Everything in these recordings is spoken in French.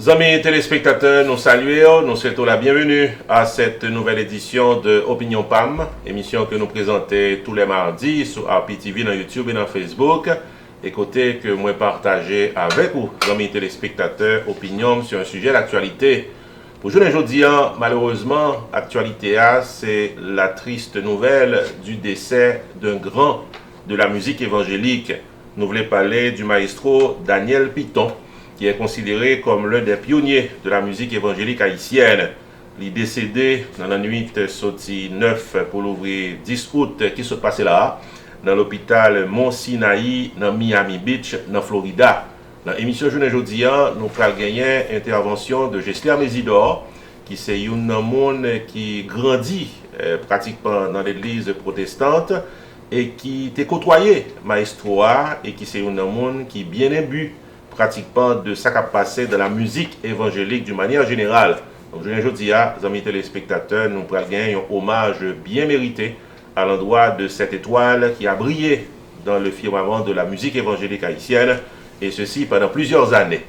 Amis téléspectateurs, nous saluons, nous souhaitons la bienvenue à cette nouvelle édition de Opinion PAM, émission que nous présentons tous les mardis sur RPTV, dans YouTube et dans Facebook. Et côté que moi partager avec vous, amis téléspectateurs, opinion sur un sujet d'actualité. Pour aujourd'hui, malheureusement, actualité c'est la triste nouvelle du décès d'un grand de la musique évangélique. Nous voulons parler du maestro Daniel Piton, qui est considéré comme l'un des pionniers de la musique évangélique haïtienne. Il est décédé dans la nuit sorti 9 pour l'ouvrir 10 août qui se passait là, dans l'hôpital Mont Sinaï, dans Miami Beach, dans Florida. Dans l'émission Journée Aujourd'hui, nous avons gagné intervention de Jesler Mésidor, qui c'est un monde qui grandit pratiquement dans l'église protestante et qui était côtoyé maestro et qui c'est un monde qui bien imbu pratiquement de ce qui a passé dans la musique évangélique d'une manière générale. Donc, aujourd'hui, amis téléspectateurs, nous prenons un hommage bien mérité à l'endroit de cette étoile qui a brillé dans le firmament de la musique évangélique haïtienne, et ceci pendant plusieurs années.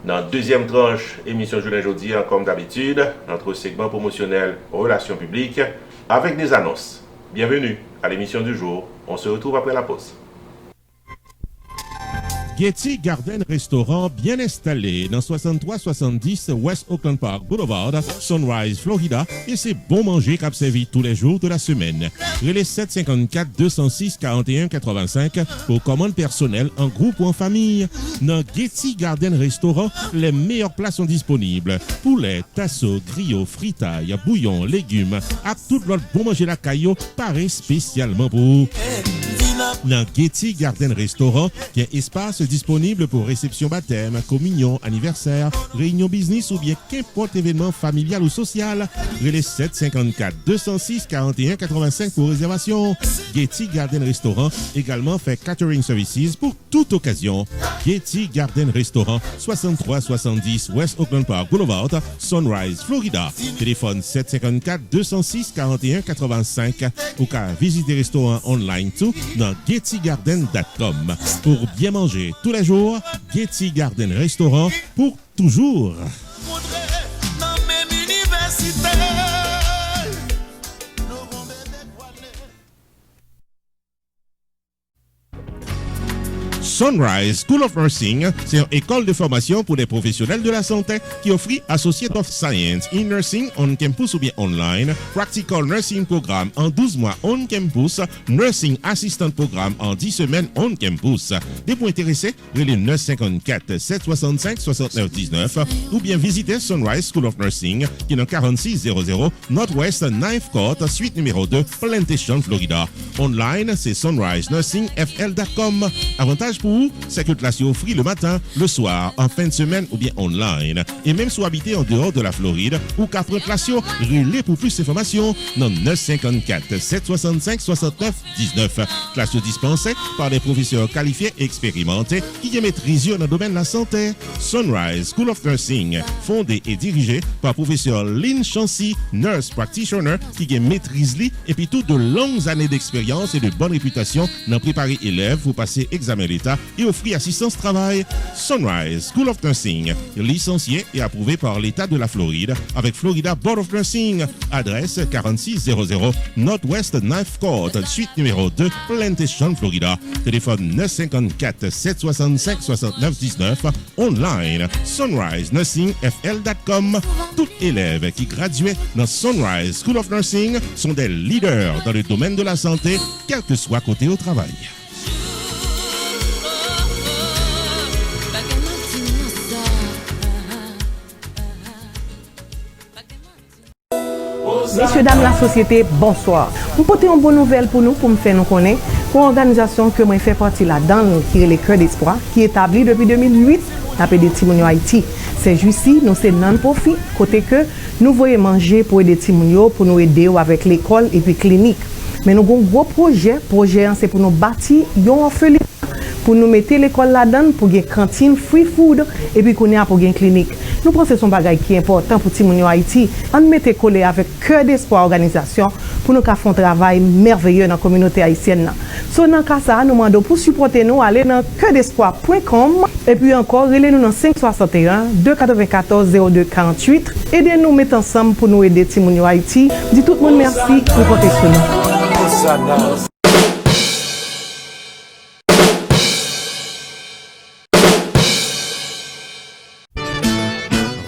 Dans la deuxième tranche, émission Journée Aujourd'hui, comme d'habitude, notre segment promotionnel Relations publiques, avec des annonces. Bienvenue à l'émission du jour. On se retrouve après la pause. Getty Garden Restaurant bien installé dans 6370 West Oakland Park Boulevard, Sunrise, Florida, et c'est bon manger qu'a servi tous les jours de la semaine. Relais 754 206 41 85 pour commande personnelle en groupe ou en famille. Dans Getty Garden Restaurant, les meilleures plats sont disponibles. Poulet, tasso, griot, fritaille, bouillon, légumes, à tout l'autre bon manger la caillou, paraît spécialement pour vous. Dans Getty Garden Restaurant, qui est espace disponible pour réception baptême, communion, anniversaire, réunion business ou bien qu'importe événement familial ou social. Relais 754 206 41 85 pour réservation. Getty Garden Restaurant également fait catering services pour toute occasion. Getty Garden Restaurant, 6370 West Oakland Park Boulevard, Sunrise, Florida. Téléphone 754 206 41 85 ou qu'à visiter restaurant online tout dans gettygarden.com. Pour bien manger tous les jours, Getty Garden Restaurant pour toujours. Sunrise School of Nursing, c'est une école de formation pour les professionnels de la santé qui offre Associate of Science in Nursing on campus ou bien online, Practical Nursing Programme en 12 mois on campus, Nursing Assistant Programme en 10 semaines on campus. Des points intéressés, relais 954 765 69 19 ou bien visitez Sunrise School of Nursing qui est dans 4600 Northwest 9th Court, suite numéro 2, Plantation, Florida. Online, c'est sunrisenursingfl.com. Avantage pour vous, c'est que classe offre le matin, le soir, en fin de semaine ou bien online. Et même si vous habitez en dehors de la Floride ou qu'après classe, relais pour plus d'informations dans 954 765 69 19. Classe dispensée par des professeurs qualifiés et expérimentés qui maîtrisent dans le domaine de la santé. Sunrise School of Nursing, fondé et dirigé par professeur Lynn Chancy, nurse practitioner qui maîtrise et puis toutes de longues années d'expérience et de bonne réputation dans préparer élèves pour passer examen l'État et offrir assistance travail. Sunrise School of Nursing, licencié et approuvé par l'État de la Floride avec Florida Board of Nursing. Adresse 4600 Northwest 9th Court, suite numéro 2, Plantation, Florida. Téléphone 954 765 69 19. Online sunrisenursingfl.com. Tout élève qui graduait dans Sunrise School of Nursing sont des leaders dans le domaine de la santé, quel que soit côté au travail. Messieurs, dames, la société, bonsoir. Vous portez une bonne nouvelle pour nous, pour me faire nous connaître, pour une organisation que moi fais partie là-dedans, qui est les Cœurs d'Espoir, qui est établie depuis 2008, appelée Timounio Haïti. C'est juste ici, nous c'est non-profit, côté que nous voyons manger pour aider Timounio, pour nous aider avec l'école et puis clinique. Mais nous avons un gros projet, c'est pour nous bâtir un orphelinat, pour nous mettre l'école là-dedans, pour une cantine free food, et puis qu'on ait pour une clinique. Nous pensons que c'est un bagage qui est important pour Timounio Haïti. On mette collé avec Cœur d'Espoir organisation pour nous faire un travail merveilleux dans la communauté haïtienne. So dans cas ça, nous demandons pour supporter nous aller dans cœurdespoir.com et puis encore relez-nous dans 561 294 02 48. Aidez-nous mettre ensemble pour nous aider Timounio Haïti. Dis tout le monde merci pour compter sur nous.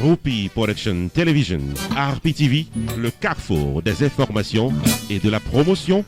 Rupi Production Television, RPTV, le carrefour des informations et de la promotion.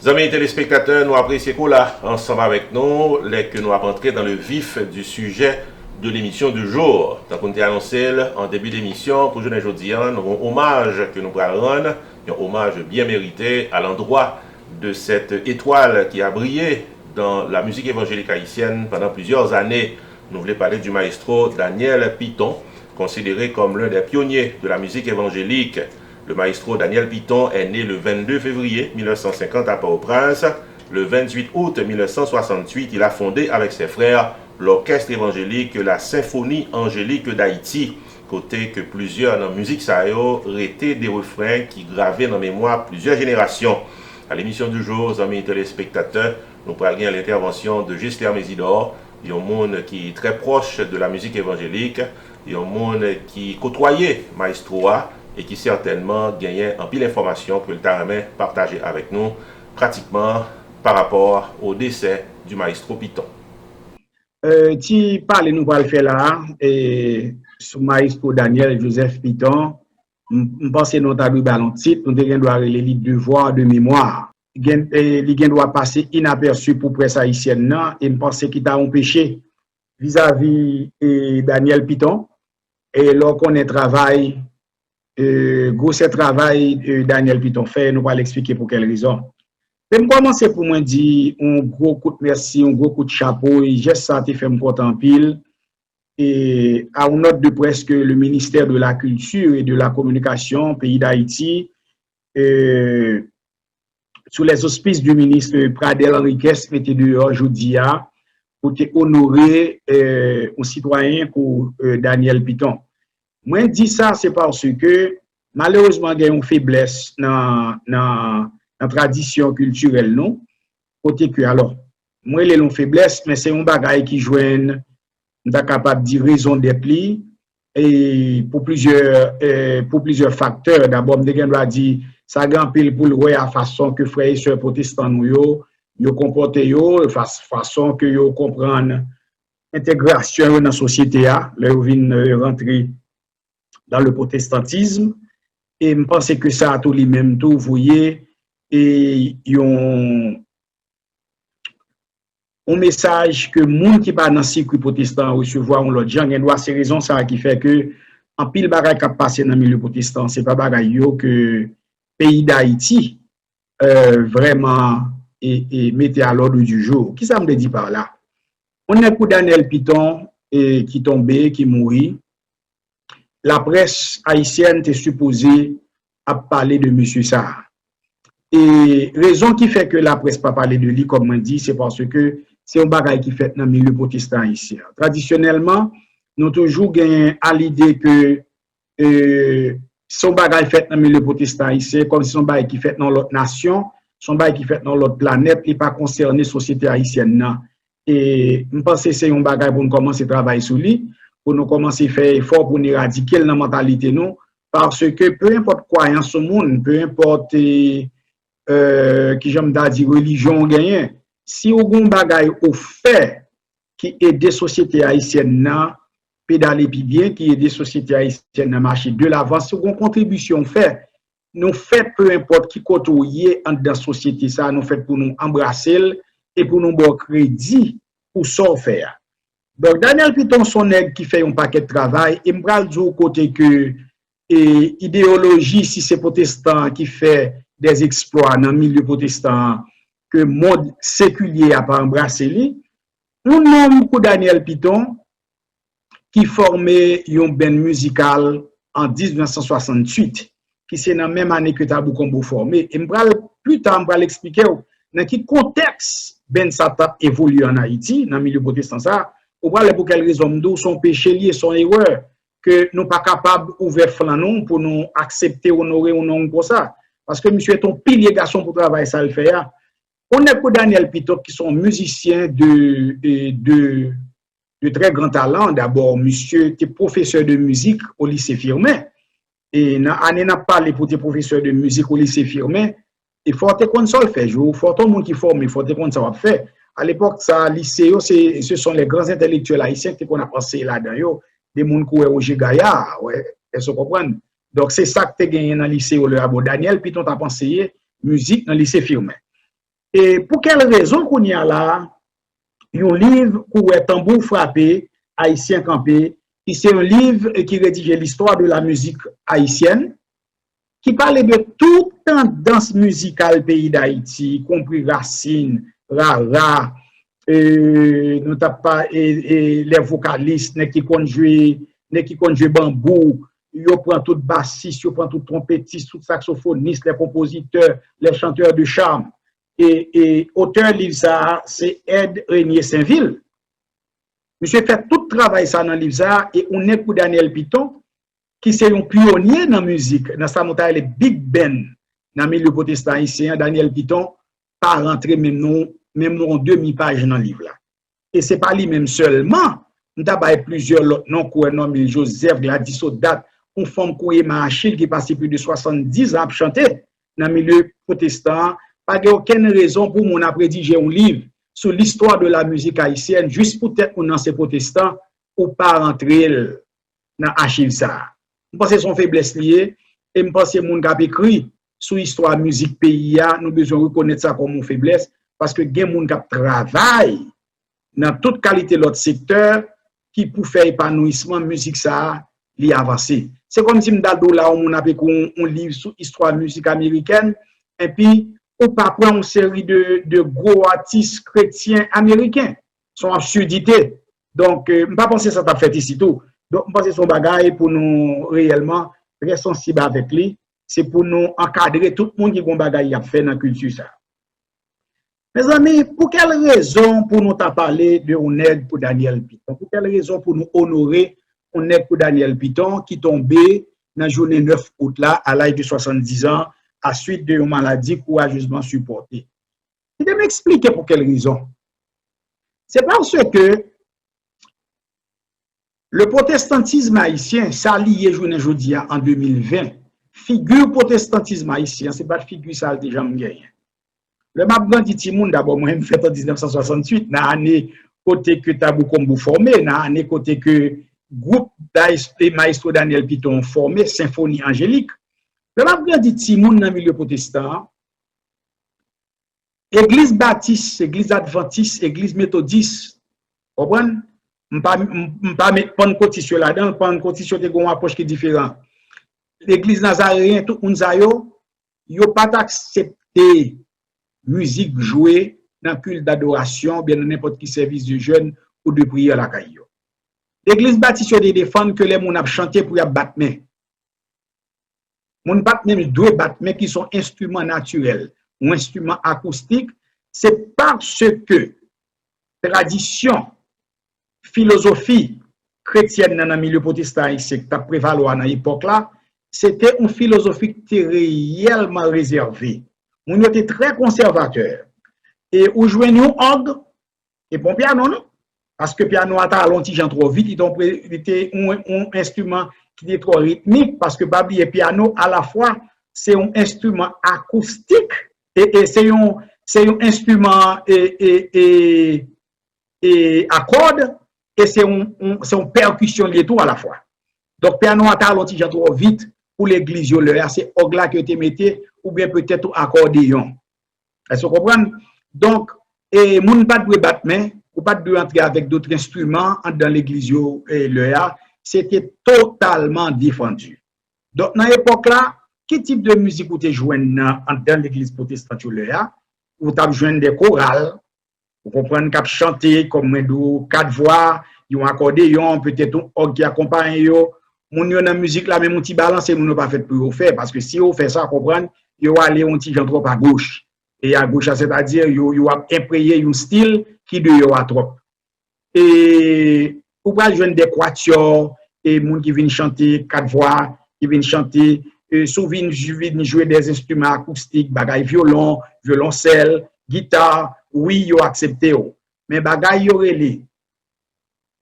Amis téléspectateurs, nous apprécions là ensemble avec nous, que nous avons entré dans le vif du sujet de l'émission du jour. Donc, on a annoncé en début d'émission, pour aujourd'hui, nous avons un hommage que nous allons rendre, un hommage bien mérité à l'endroit de cette étoile qui a brillé dans la musique évangélique haïtienne pendant plusieurs années. Nous voulons parler du maestro Daniel Piton, considéré comme l'un des pionniers de la musique évangélique. Le maestro Daniel Piton est né le 22 février 1950 à Port-au-Prince. Le 28 août 1968, il a fondé avec ses frères l'orchestre évangélique La Symphonie Angélique d'Haïti, côté que plusieurs dans la musique sayo étaient des refrains qui gravaient dans la mémoire plusieurs générations. À l'émission du jour, amis téléspectateurs, nous parlons à l'intervention de Gisler Mésidor, un monde qui est très proche de la musique évangélique, un monde qui côtoyait Maestroa et qui certainement gagnait en pile d'informations que le Taramé partageait avec nous pratiquement par rapport au décès du maestro Piton. Tu parles, nous allons le faire là, et sur maestro Daniel Joseph Piton, je pense que nous avons un titre, nous devons les devoirs de mémoire. Il doit passer inaperçu pour presse haïtienne et je pense qu'il a empêché vis-à-vis Daniel Piton et lorsqu'on est travail gros travail Daniel Piton fait, nous allons l'expliquer pour quelle raison. Je vais commencer pour moi dire un gros coup de merci, un gros coup de chapeau et j'ai senti faire me porter en pile et à une note de presse que le ministère de la Culture et de la Communication pays d'Haïti sous les auspices du ministre Pradel Henriquez mettez dehors aujourd'hui pour honorer un citoyen pour Daniel Piton. Moi dis ça c'est parce que malheureusement il y a une faiblesse dans la tradition culturelle non côté que alors moi il y a une faiblesse mais c'est un bagage qui joigne on capable de dire raison des plis et pour plusieurs facteurs d'abord on doit dire ça grand pile pour le à façon que frères et sœurs protestants nous yo comporter yo façon que yo comprendre intégration dans la société a leur vinn rentrer dans le protestantisme et je pense que ça a tout les mêmes tout vous voyez et un message que monde qui pas dans circuit protestant recevoir on l'autre gens doit c'est raison ça qui fait que en pile bagaille qui passer dans milieu protestant c'est pas bagaille yo que pays d'Haïti vraiment et mettez à l'ordre du jour. Qui ça me dit par là? On est pour Daniel Piton qui tombé, qui mourit. La presse haïtienne était supposée à parler de monsieur ça. Et raison qui fait que la presse pas parler de lui comme on dit, c'est parce que c'est un bagage qui fait dans le milieu protestant ici. Traditionnellement, nous toujours gagné à l'idée que son bagage fait dans le milieu protestant ici, comme si son bagage qui fait dans l'autre nation, son bagage qui fait dans l'autre planète, et pas concerné la société haïtienne. Et je pense que c'est un bagage pour nous commencer à travailler sur lui, pour nous commencer à faire effort pour nous éradiquer la mentalité, nous, parce que peu importe croyance au monde, peu importe qui j'aime dire religion gagne, si on a un bagage au fait qui aide les sociétés haïtiennes, pédaler puis bien qui est des sociétés haïtiennes à marcher de l'avant si on contribution fait nous fait peu importe qui côtoyer dans la société ça nous fait pour nous embrasser et pour nous bon crédit pour ça faire donc Daniel Piton son aide qui fait un paquet de travail et m'bral du côté que idéologie si c'est protestant qui fait des exploits dans le milieu protestant que monde séculier a pas embrassé lui nous nomme pour Daniel Piton qui formait un band musical en 1968, qui c'est dans la même année que Tabou Combo formé. Et plus tard, je vais expliquer dans quel contexte Ben Sata évolue en Haïti, dans le milieu protestant. On va pour quelle raison, d'où son péché lié, son erreur. que nous pas capables ouvrir flanc pour nous accepter, honorer ou non pour ça. Parce que monsieur est un pilier garçon pour travailler ça le faire. On est pour Daniel Pitot qui sont musiciens de très grand talent. D'abord, monsieur était professeur de musique au lycée Firmin. Et on a parlé pour des professeurs de musique au lycée Firmin. Il faut qu'on ça le fait. Il faut tout le monde qui forme, il faut qu'on ça va faire. À l'époque, ça, lycée, ce sont les grands intellectuels haïtiens qu'on a passé là-dedans. Des gens qui ont joué Gaillard, ouais, vous comprenez? Donc, c'est ça que tu as gagné dans le lycée où le Daniel, puis tu as pensé musique dans le lycée Firmin. Et pour quelle raison qu'on y a là, un livre où est tambour frappé, haïtien campé, qui c'est un livre qui rédige l'histoire de la musique haïtienne, qui parle de toute tendance musicale pays d'Haïti, compris Racine, Rara, les vocalistes qui conduisent bambou, ils prennent tout bassiste, ils prennent tout trompettiste, tout saxophoniste, les compositeurs, les chanteurs de charme. Et auteur livre ça, c'est Ed Régnier Saint-Ville. Monsieur fait tout travail ça dans le livre ça, et on est pour Daniel Pitot, qui c'est un pionnier dans la musique, dans sa montagne, les Big Ben, dans le milieu protestant haïtien, Daniel Pitot, pas rentré même non demi-page dans le livre là. Et c'est pas lui-même seulement, nous avons plusieurs autres noms, comme Joseph, Gladys Odat, une femme qui Achille, qui passe plus de 70 ans à chanter dans le milieu protestant. Pas aucune raison pour mon rédiger un livre sur l'histoire de la musique haïtienne, juste peut-être pour ces protestants, ou pas rentrer dans Achille ça. Je pense que c'est son faiblesse liée, et je pense que mon gars écrit sur l'histoire de la musique pays, nous avons besoin de reconnaître ça comme une faiblesse, parce que il y a des gens qui travaillent dans toute qualité de l'autre secteur qui pour faire épanouissement musique ça li avancer. C'est comme si m'daldo là on a un livre sur histoire de la musique américaine et puis on pas prendre une série de gros artistes chrétiens américains. Son absurdité. Donc je pas penser ça t'a fait ici tout. Donc je pense son bagage pour nous réellement très sensible avec lui, c'est pour nous encadrer tout le monde qui gon bagage a fait dans la culture ça. Mes amis, pour quelle raison pour nous parler de Oneg pour Daniel Pitot? Pour quelle raison pour nous honorer Oneg pour Daniel Pitot qui tombait dans la journée 9 août là, à l'âge de 70 ans, à suite d'une maladie courageusement supportée? Je vais m'expliquer pour quelle raison. C'est parce que le protestantisme haïtien, ça lié journée aujourd'hui en 2020, figure protestantisme haïtien, c'est pas figure ça déjà gagné. Le map grandi Timoun d'abord, moi je fait en 1968, dans l'année côté que Tabou Kombo formé, dans l'année côté que groupe Maestro Daniel Pitot formé, Symphonie Angélique. Le map grandi Timoun dans le milieu protestant, Église baptiste, Église adventiste, Église méthodiste, vous comprenez? Pas mettre pas de côté sur là-dedans, pas de côté sur des approche qui est différent. L'église nazaréenne, tout le monde yo pas accepté musique jouée dans le culte d'adoration, bien dans n'importe quel service de jeûne ou de prière à la caille. L'église baptiste de défendre que les gens ont chanté pour y battre main. Mon battre même deux battre main qui sont instruments naturels ou instruments acoustiques, c'est parce que tradition, philosophie chrétienne dans le milieu protestant ici, qui a prévalu à l'époque là, c'était une philosophie qui était réellement réservée. On était très conservateur. Et où jouait nous orgue et bon piano, non? Parce que piano a ralenti trop vite, il était un instrument qui était trop rythmique, parce que Babi et piano, à la fois, c'est un instrument acoustique et c'est un instrument et à cordes et c'est une percussion liée tout à la fois. Donc, piano a ralenti trop vite pour l'église, c'est orgue là que tu mettais ou bien peut-être accordéon. Est-ce que vous comprenez? Donc, et moun pas de battre main, ou pas de entrer avec d'autres instruments dans l'église et c'était totalement défendu. Donc, dans l'époque là, quel type de musique vous avez joué dans l'église protestante vous avez joué des chorales, vous comprenez qu'à chanter comme quatre voix, un accordéon, peut-être un orgue qui accompagne yo. Moun yo dans musique là même un petit balance et moun pas fait pour faire parce que si on fait ça comprendre yo aller un petit trop à gauche et à gauche c'est-à-dire yo a imprégné un style qui de yo à trop et ou pas joindre des quatuors et moun qui viennent chanter quatre voix, qui viennent chanter, souvent viennent jouer des instruments acoustiques, bagay violon, violoncelle, guitare, oui, yo accepté. Mais bagay yo relé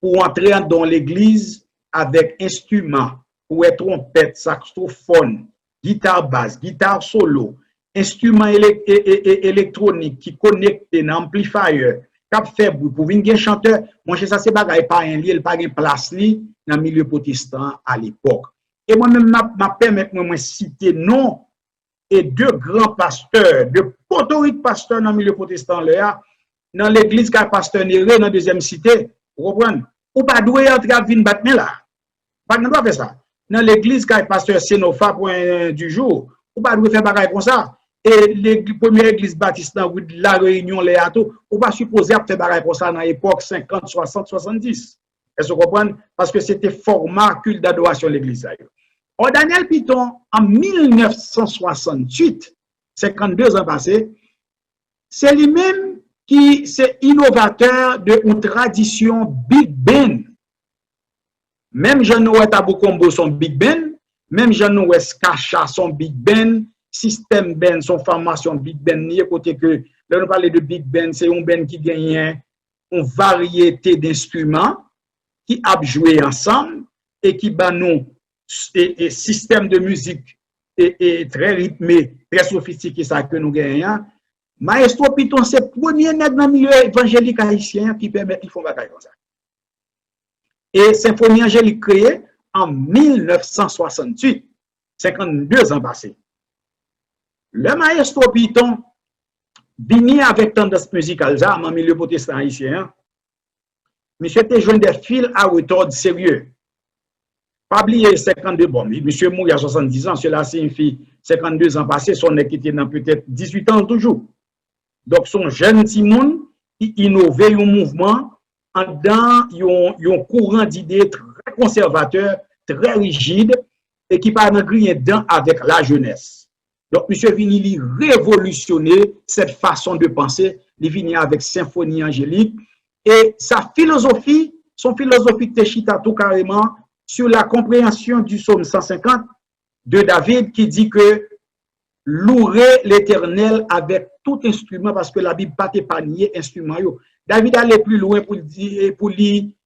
pour entrer dans l'église avec instruments, pour être trompette, saxophone, guitare basse, guitare solo, instruments électroniques qui connectent dans amplifier, cap fait bruit pour venir chanteur, moi ça c'est bagay pas un lieu, pas une place li dans le milieu protestant à l'époque. Et moi-même m'a permettre moi citer nom et deux grands pasteurs, deux autorités pasteurs dans le milieu protestant là, dans l'église qu'a pasteur Néré dans deuxième cité, vous comprenez? Ou pas doué entrer à vin battre là. Pas ne doit faire ça. Dans l'église qu'a pasteur Sénofa point du jour, ou pas doué faire bagaille comme ça. Et l'église première église baptiste dans la Réunion là tout, ou pas supposé faire bagaille comme ça dans l'époque 50, 60, 70. Est-ce que vous comprenez? Parce que c'était format culte d'adoration l'église. Or Daniel Piton en 1968, 52 ans passés, c'est lui-même qui c'est innovateur de une tradition Big Ben. Même Jean-Noël Tabou-Combo son Big Ben, même Jean-Noël Skacha son Big Ben, Système Ben son formation Big Ben, ni côté que là nous parlons de Big Ben, c'est un Ben qui gagne une variété d'instruments qui a joué ensemble et qui bat nous et système de musique et très rythmé, très sophistiqué ça que nous gagnons. Maestro Piton, c'est le premier nègre dans le milieu évangélique haïtien qui permet qu'ils font bagaille comme ça. Et Symphonie Angélique créée en 1968, 52 ans passés. Le Maestro Piton, venu avec tendance musicale dans le milieu protestant haïtien, monsieur était jeune des fils à retordre sérieux. Pas oublier 52 bon, monsieur mourit à 70 ans, cela signifie 52 ans passés, son équité dans peut-être 18 ans toujours. Donc, son jeune Timon qui innove un mouvement dans un courant d'idées très conservateur, très rigide et qui parle rien dedans avec la jeunesse. Donc, M. Vinili révolutionner cette façon de penser, il vient avec Symphonie Angélique et sa philosophie, son philosophie Techita tout carrément sur la compréhension du psaume 150 de David qui dit que louer l'Éternel avec tout instrument parce que la Bible pas épargné instrument. David allait plus loin pour dire pour lui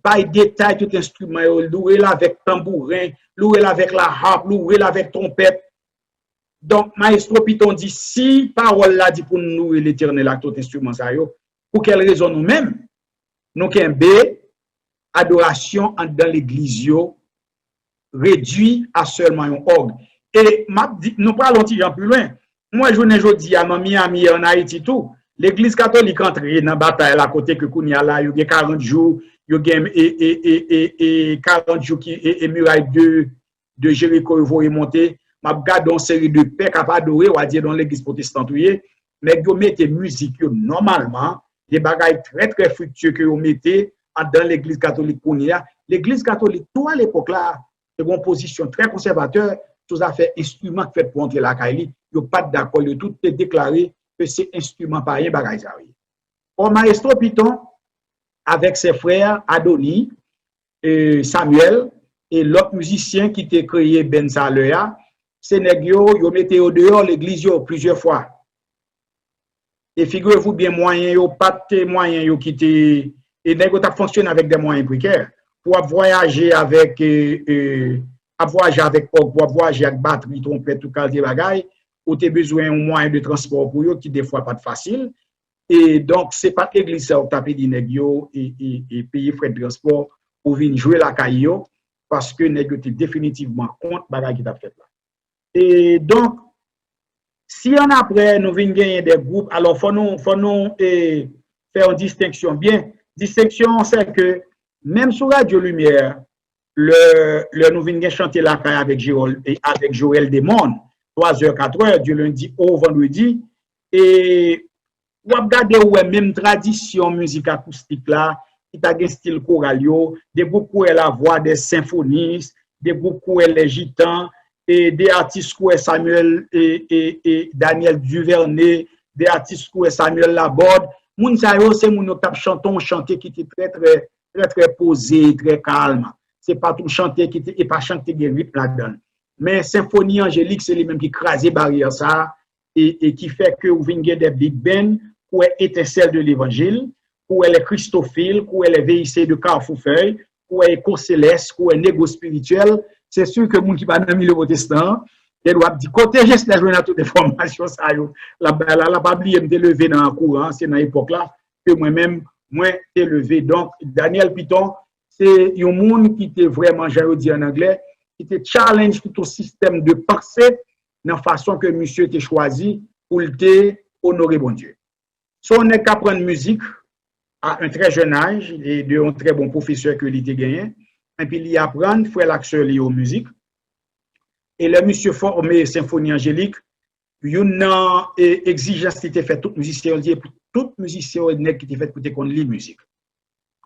pas détail tout instrument louer là avec tambourin, louer là avec la harpe, louer là avec trompette. Donc Maestro Piton dit si parole là dit pour nous louer l'Éternel avec tout instrument ça pour quelle raison nous-mêmes nous kembe adoration dans l'église réduit à seulement un orgue. Et nous parlons un petit peu plus loin. Moi, je ne dis à Miami en Haïti tout. L'église catholique entre dans la bataille à côté que Kounia là, il y a 40 jours, il y a 40 jours qui est muraille de Jéricho il faut monter. M'a regardé une série de paix capable adorer ou à dire dans l'église protestante mais vous mettez musique normalement, des bagailles très très fructueux que vous mettez dans l'église catholique Kounia. L'église catholique tout à l'époque là, c'est une position très conservateur. Tout ça fait instrument fait pour entrer la Kaili, il n'y a pas d'accord, il tout est déclaré que c'est instrument par rien bagay ça. Or Maestro Piton avec ses frères Adoni, Samuel et l'autre musicien qui t'a créé Ben Salea, c'est nèg yo mettez au dehors l'église plusieurs fois. Et figurez-vous bien moyen yo pas de moyens yo qui te et nèg ta fonctionne avec des moyens précaires pour voyager avec à voyager avec voyager avec batterie, trompette, tout qualité bagaille, ou tu as besoin d'un moyen de transport pour eux qui des fois pas facile. Et donc, c'est pas l'église qui a tapé des nègres et payer frais de transport pour venir jouer la caillou parce que nègres étaient définitivement contre bagaille qui t'a fait là. Et donc, si on après nous venons gagner des groupes, alors faut nous faire une distinction. Bien, distinction, c'est que même sur Radio Lumière, le nous venons chanter la caille avec Joël Desmondes, 3h, 4h, du lundi au vendredi. Et vous regardez même tradition musique acoustique là, qui a un style choral, des groupes où elle la voix des symphonistes, des groupes où elle est gitans, et des artistes où Samuel et Daniel Duvernay, des artistes où Samuel Laborde. Moun sa yo c'est moun tap chanton chanter qui était très posé, très calme. c'est pas tout chanter qui et pas chanter qui rythme là-dedans. Mais symphonie angélique, c'est lui-même qui crase barrière ça et qui fait que vous venez des big ben où est étincelle de l'évangile, où elle est christophile, où elle est VIC de Carrefour-Feuille, où elle est éco-céleste, où elle est négo spirituel. C'est sûr que moun qui va dans le milieu protestant, il doit dire côté geste la journée à toutes les formations ça yo. La pas oublier me lever dans le courant, c'est dans l'époque là que moi-même moi t'ai levé. Donc Daniel Piton, c'est un monde qui était vraiment, j'allais dire en anglais, qui était challenge tout au système de pensée dans la façon que monsieur était choisi pour le honorer bon Dieu. Si on est qu'à apprendre musique à un très jeune âge et de un très bon professeur que il était gagné, et puis il apprend, il faut l'accès lié aux musiques. Et le monsieur formé symphonie angélique, il y a une exigence qui était faite, tout musicien qui était fait pour te connaître la musique.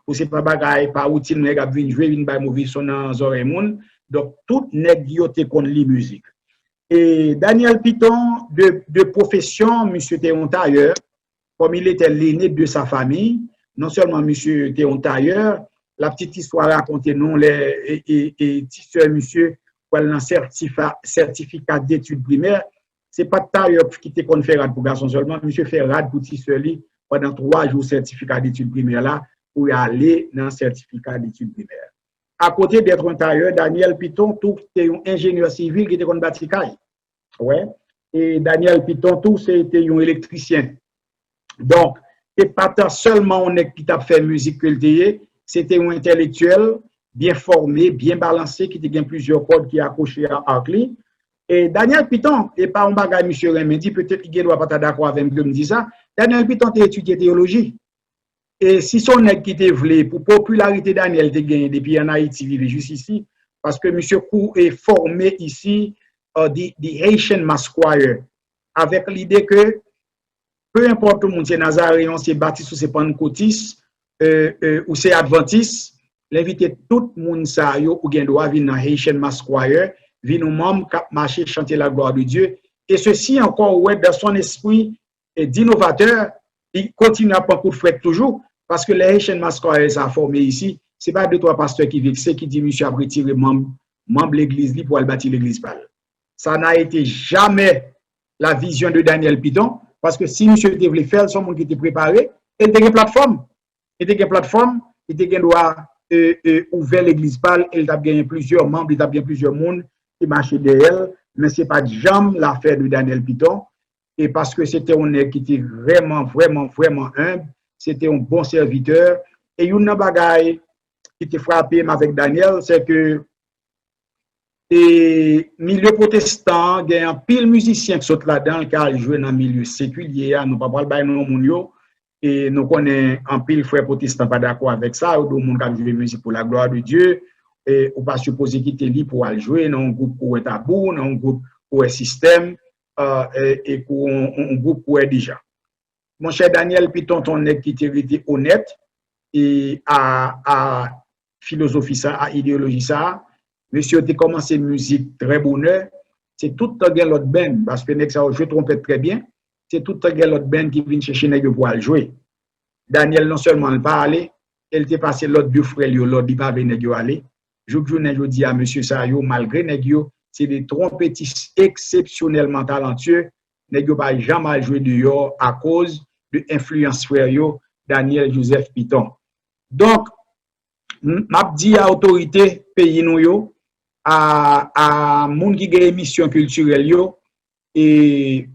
Pour ce pas bagaille, pas routine, nèg a vinn jouer, vinn bay mauvais son dans oreille moun. Donc tout nèg yo te connaît la musique. Et Daniel Piton de profession, monsieur était un tailleur, comme il était l'aîné de sa famille, non seulement monsieur était un tailleur, la petite histoire racontée non les et tisseur monsieur pour un certificat d'études primaires, c'est pas tailleur qui te kon faire pour garçon seulement, monsieur fait rad pour tisseur li pendant 3 jours certificat d'études primaires là pour aller dans certificat d'études primaires. À côté d'être un tailleur, Daniel Piton tout était un ingénieur civil qui était kon bâti caille. Ouais. Et Daniel Piton tout c'était un électricien. Donc, c'est pas seulement on est qui t'a fait musique que le c'était un intellectuel bien formé, bien balancé, qui a plusieurs cordes qui accrochées à Arcli. Et Daniel Piton, et pas un bagage, monsieur Remédi, peut-être qu'il ne doit pas être d'accord avec me dire ça. Daniel Piton a étudié théologie. Et si son nèg qui te voulait, pour popularité Daniel te gagné depuis en Haïti, vivre juste ici, parce que monsieur Kou est formé ici, the Haitian Mass Choir, avec l'idée que peu importe où c'est Nazaréen, c'est Baptiste ou c'est Pentecôtiste, ou c'est Adventiste, l'inviter tout le monde ça yo ou gen droit venir dans Haitian Mass Choir, venir nous membres cap marcher chanter la gloire de Dieu et ceci encore ouais dans son esprit d'innovateur, il continue à prendre coup de fouet toujours parce que les Haitian Mass Choir ça formé ici, c'est pas 2-3 pasteurs qui vexent qui dit monsieur a retiré membre l'église pour aller bâtir l'église pâle. Ça n'a été jamais la vision de Daniel Piton parce que si monsieur devait faire son monde qui était préparé, il était une plateforme. Il était une plateforme, il était droit ouvert l'église pâle, il a gagné plusieurs membres, il a gagné plusieurs monde qui marchaient derrière, mais c'est pas jamais l'affaire de Daniel Piton et parce que c'était un nèg qui était vraiment humble, c'était un bon serviteur et une bagaille qui était frappé avec Daniel, c'est que et milieu protestant, il y a un pile musicien qui sont là-dedans qui a joué dans le milieu séculier, nous pas parler de nous et nous connaissons un pile frère protestant pas d'accord avec ça, ou monde qui joue musique pour la gloire de Dieu et ou pas supposé qu'il était libre pour aller jouer dans un groupe pour tabou, dans un groupe pour système et pour un groupe pour déjà. Mon cher Daniel Piton, ton nèg qui était honnête et à philosophie ça, à idéologie ça. Monsieur a commencé musique très bonheur, c'est tout le temps l'autre band, parce que nèg ça joue trompette très bien, c'est tout le temps l'autre band qui vient chercher nèg pour aller jouer. Daniel non seulement il pas aller, il était passé l'autre deux frères l'autre il pas venir nèg aller. Journée je dis à monsieur ça yo malgré nèg yo, c'est des trompettistes exceptionnellement talentueux, nèg yo pas jamais jouer dehors à cause de influence frère yo Daniel Joseph Piton. Donc m'a dit à autorité pays nou yo à moun qui gagne émission culturelle yo et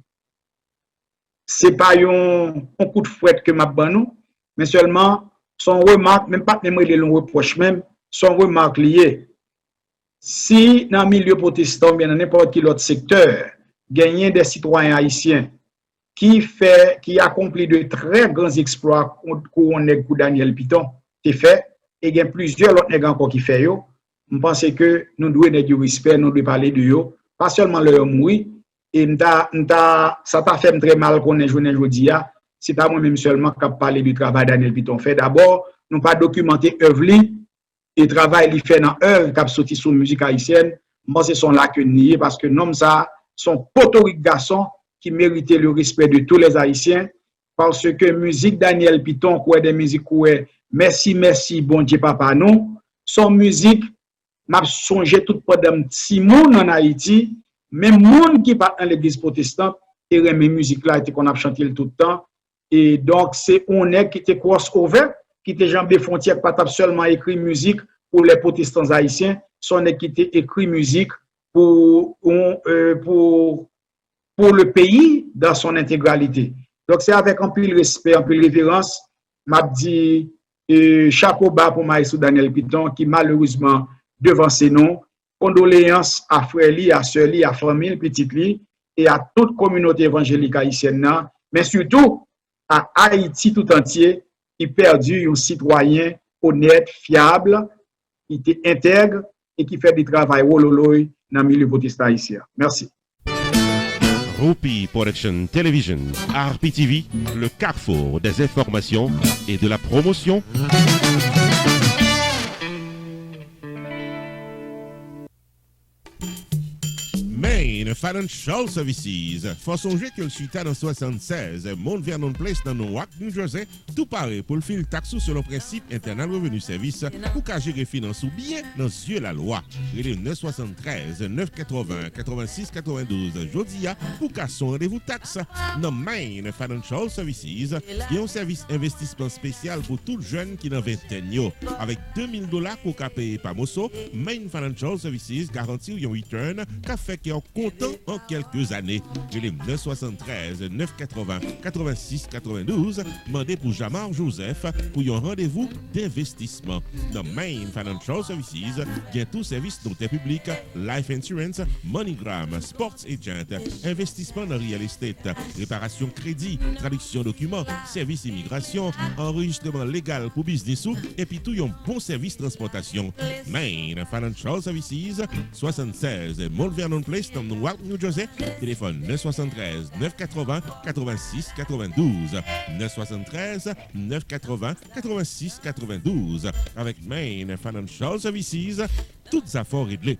c'est pas un coup de fouet que m'a ban nou mais seulement son remarque même pas même les long reproche même son remarque lié si dans le milieu protestant bien dans n'importe quel autre secteur gagner des citoyens haïtiens qui accomplit de très grands exploits pour Daniel Piton qui fait et il y a plusieurs autres nèg encore qui fait yo. Je pense que nous devons être respect, nous devons parler de yo, pas seulement leur mourir et ça t'a fait très mal qu'on ait journée aujourd'hui, c'est pas moi même seulement qui parler du travail Daniel Piton fait. D'abord, nous pas documenter œuvre et travail li fait dans œuvre qui a sorti sur musique haïtienne. Moi c'est son là que nier parce que nom ça son potorique garçon qui méritait le respect de tous les haïtiens parce que musique Daniel Piton quoi des musiques quoi merci bon Dieu papa non son musique m'a songé tout pendant petit monde en Haïti, même monde qui pas dans l'église protestante, et remet musique là, et qu'on a chanté tout le temps. Et donc, c'est on est qui était crossover, qui était jambé frontière, pas seulement écrit musique pour les protestants haïtiens, son qui était écrit musique pour le pays dans son intégralité. Donc, c'est avec un peu de respect, un peu de révérence, m'a dit chapeau bas pour Maïsou Daniel Piton, qui malheureusement, devant ses noms, condoléances à frère li, à sœur li, à famille, petite li, et à toute communauté évangélique haïtienne, mais surtout à Haïti tout entier, qui perdu un citoyen honnête, fiable, qui était intègre et qui fait du travail wololoy dans le milieu protestant haïtien. Merci. Rupi Production Television, RPTV, le carrefour des informations et de la promotion. Main Financial Services. Faut songer que le suite dans 76, Mount Vernon Place dans Newark, New Jersey, tout paraît pour le fil taxou sur le principe internal revenu service pour qu'à gérer finance ou bien dans yeux la loi. Il est 973 980 86 92 Jodia pour qu'à son rendez-vous taxe. Dans Main Financial Services, qui est un service investissement spécial pour tout jeune qui n'a 20 ans. Avec $2000 pour qu'à payer par Mosso, Main Financial Services garantit un return qu'a fait qu'il est content en quelques années. Il est 973 980 86 92. Demandez pour Jamar Joseph pour un rendez-vous d'investissement. Dans Main Financial Services, il y a tout service d'intérêt public, life insurance, MoneyGram, sports agent, investissement dans real estate, réparation crédit, traduction documents, service immigration, enregistrement légal pour business et puis tout un bon service transportation. Main Financial Services, 76 Mount Vernon Place dans Newark, New Jersey. Téléphone 973 980 86 92. 973 980 86 92. Avec Main Financial Services, toutes affaires réglées.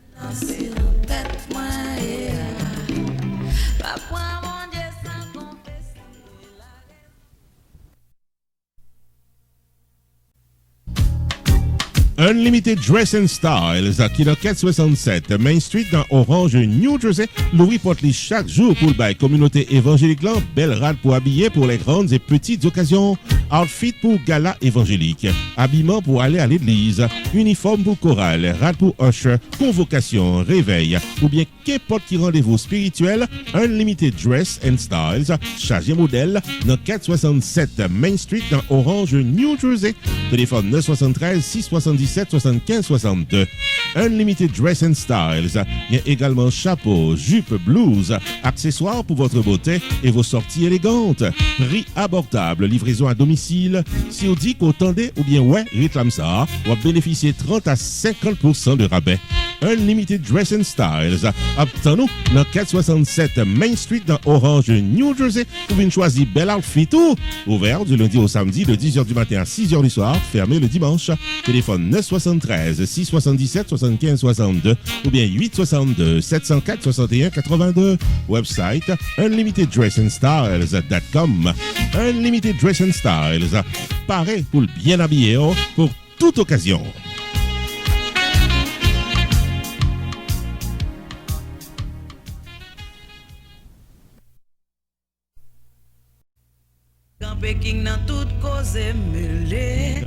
Unlimited Dress and Styles, qui dans 467 Main Street dans Orange, New Jersey, nous reporte chaque jour pour la communauté évangélique là, belle rade pour habiller pour les grandes et petites occasions, outfit pour gala évangélique, habillement pour aller à l'église, uniforme pour chorale, rade pour usher, convocation, réveil, ou bien qu'importe qui rendez-vous spirituel, Unlimited Dress and Styles, chargé modèle dans 467 Main Street dans Orange, New Jersey. Téléphone 973 677 75 62. Unlimited Dress and Styles. Il y a également chapeau, jupe, blouse, accessoires pour votre beauté et vos sorties élégantes. Prix abordable, livraison à domicile. Si on dit qu'au tendez ou bien ouais, réclame ça, on va bénéficier 30 à 50% de rabais. Unlimited Dress and Styles. Obtenez-nous dans 467 Main Street dans Orange, New Jersey. Vous pouvez choisir bel outfit tout. Ouvert du lundi au samedi de 10h du matin à 6h du soir. Fermé le dimanche. Téléphone 973 677 75 62 ou bien 862 704 61 82. Website unlimiteddressandstyles.com. Unlimited Dress and Styles. Pareil pour le bien habillé pour toute occasion.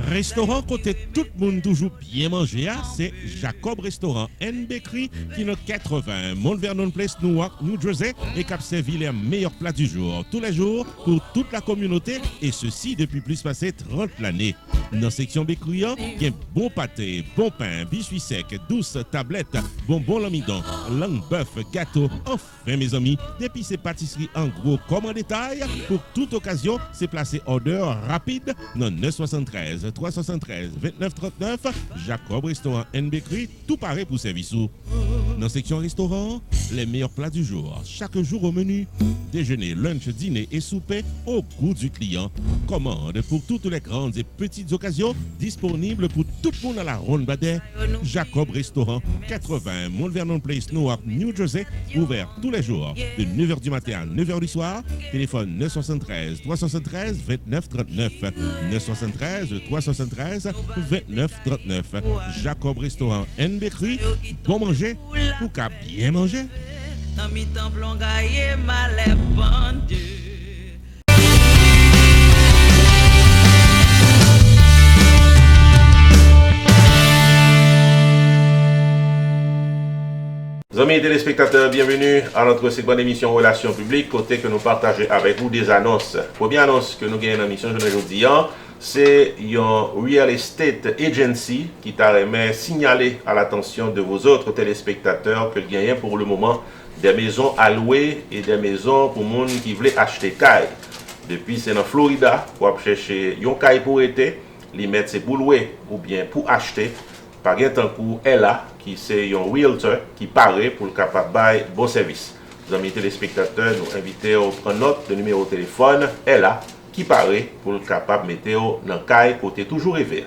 Restaurant côté tout le monde toujours bien mangé, c'est Jacob Restaurant and Bakery qui est 80 Mount Vernon Place, Newark, New Jersey et qui a servi les meilleurs plats du jour tous les jours pour toute la communauté et ceci depuis plus passé 30 l'année. Dans la section bakery, il y a bon pâté, bon pain, biscuits secs, douces tablettes, bonbons l'amidon, langue bœuf, gâteau. Enfin mes amis, depuis ces pâtisseries en gros comme en détail, pour toute occasion, c'est placé order rapide dans 973 373 29 39 Jacob Restaurant and Bakery, tout pareil pour service. Dans la section restaurant, les meilleurs plats du jour, chaque jour au menu. Déjeuner, lunch, dîner et souper au goût du client. Commande pour toutes les grandes et petites occasions, disponible pour tout le monde à la Ronde Badet. Jacob Restaurant, 80 Mount Vernon Place, Newark, New Jersey, ouvert tous les jours de 9h du matin à 9h du soir. Téléphone 973 373 29 39 973 373 29 39. Jacob Restaurant and Bakery, bon manger pour qu'à bien manger. Amis téléspectateurs, bienvenue à notre seconde émission Relations publiques, côté que nous partageons avec vous des annonces. Première annonce que nous gagnons dans l'émission aujourd'hui, c'est une real estate agency qui t'a signalé à l'attention de vos autres téléspectateurs que gagnent pour le moment des maisons à louer et des maisons pour les gens qui veulent acheter caille. Depuis c'est en Florida, pour chercher un caille pour été, les mettre c'est pour louer ou bien pour acheter. Par exemple, elle là, qui c'est un realtor qui paraît pour le capable de bon service. Les amis téléspectateurs, nous invitons à prendre note de numéro de téléphone, elle là, qui paraît pour le capable de mettre dans le caille côté toujours rêvé.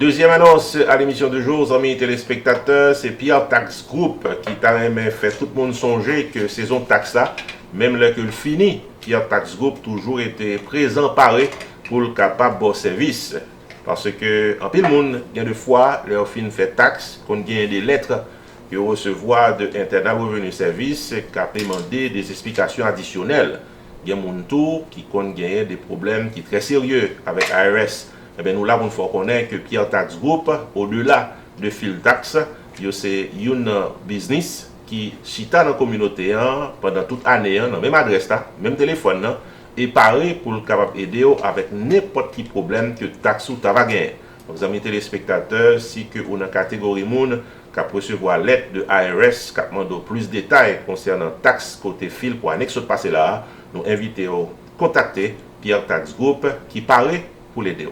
Deuxième annonce à l'émission du jour, amis téléspectateurs, c'est Pierre Tax Group qui t'a fait tout le monde songer que saison taxe là, même là que le fini, Pierre Tax Group toujours été présent paré pour le capable bon service. Parce que en pile monde, il y a des fois, leur fin fait taxe, qu'on gagne des lettres que recevoir de Internet Revenu Service qui a demandé des explications additionnelles. Il y a mon tour qui compte gagner des problèmes qui sont très sérieux avec IRS. Eh bien, nous là, on faut connaître que Pierre Tax Group, au-delà de fil tax, c'est un business qui chita dans la communauté pendant toute l'année, dans la même adresse, même téléphone, et pareil pour le capable d'aider avec n'importe quel problème que tax ou va gagner. Donc, les amis téléspectateurs, si que on a une catégorie moun qui a recevoir lettre de IRS qui demande plus de détails concernant taxe côté fil pour annexe passer là, nous invitons à contacter Pierre Tax Group qui paraît pour l'aider.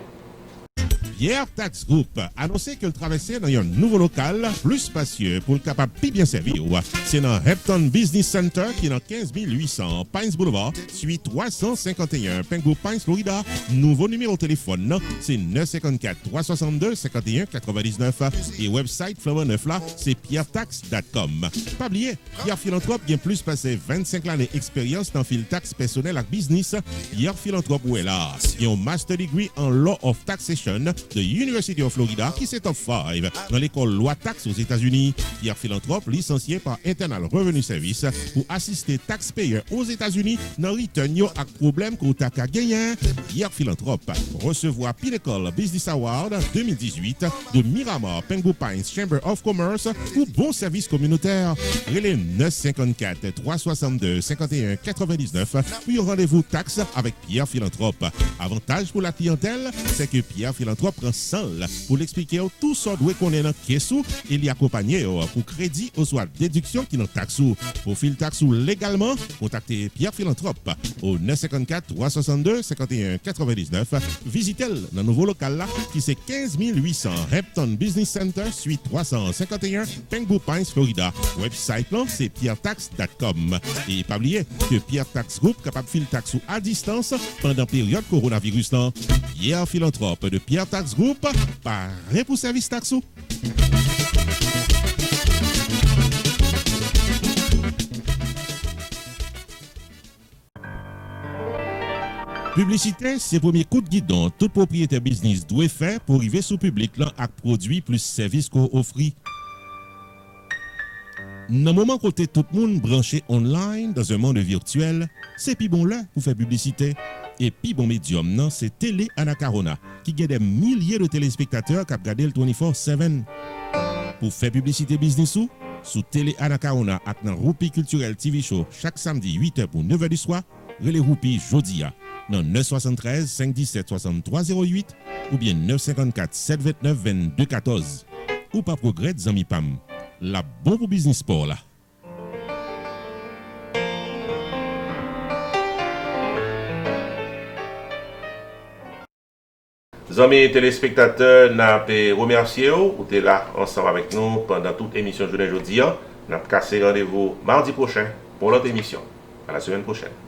Pierre Tax Group annoncé que le traversait dans un nouveau local plus spacieux pour le capable de bien servir. C'est dans Hampton Business Center qui est dans 15800 Pines Boulevard, suite 351 Pengu Pines, Florida. Nouveau numéro de téléphone, c'est 954 362 51 99 et website Flower 9 là, c'est pierretax.com. Pas oublier, Pierre Philanthrope vient plus passer 25 années d'expérience dans le tax personnel et business. Pierre Philanthrope où est là. Il a un master degree en Law of Taxation de University of Florida qui c'est top 5 dans l'école loi taxe aux États-Unis. Pierre Philanthrope licencié par Internal Revenue Service pour assister taxpayers aux États-Unis dans return yo ak problème ko ta ka gagner. Pierre Philanthrope recevoir Pinnacle Business Award 2018 de Miramar Pengu Pines Chamber of Commerce pour bon service communautaire. Relais 954 362 51 99 puis rendez-vous taxe avec Pierre Philanthrope. Avantage pour la clientèle, c'est que Pierre Philanthrope prend 100 pour l'expliquer tout ce qu'on connaît dans Kessou et l'y accompagner pour crédit ou soit déduction qui dans taxou. Pour fil taxou légalement, contactez Pierre Philanthrope au 954 362 51 99. Visitez-le dans le nouveau local là qui c'est 15800 Hampton Business Center, suite 351 Pengu Pines, Florida. Website là c'est pierretax.com. Et pas oublier que Pierre Tax Group capable fil taxou à distance pendant période coronavirus là. Pierre Philanthrope de Pierre Tax Group, parrain pour service taxou. Publicité, c'est le premier coup de guidon tout propriétaire business doit faire pour arriver sous public là avec produits plus services qu'on offre. Dans le moment côté tout le monde branché online dans un monde virtuel, c'est plus bon là pour faire publicité. Et puis bon médium, non, c'est Télé Anacarona, qui gagne des milliers de téléspectateurs qui regardent le 24/7. Pour faire publicité business ou, sous Télé Anacarona avec dans Roupi Culturel TV Show chaque samedi 8h pour 9h du soir, relais Roupi Jodia, dans 973 517 6308 ou bien 954 729 2214. Ou pas progrès Zami Pam. La bon pour business sport là. Amis téléspectateurs, nous remercions vous êtes là ensemble avec nous pendant toute l'émission de journée aujourd'hui. Nous avons cassé rendez-vous mardi prochain pour l'autre émission. À la semaine prochaine.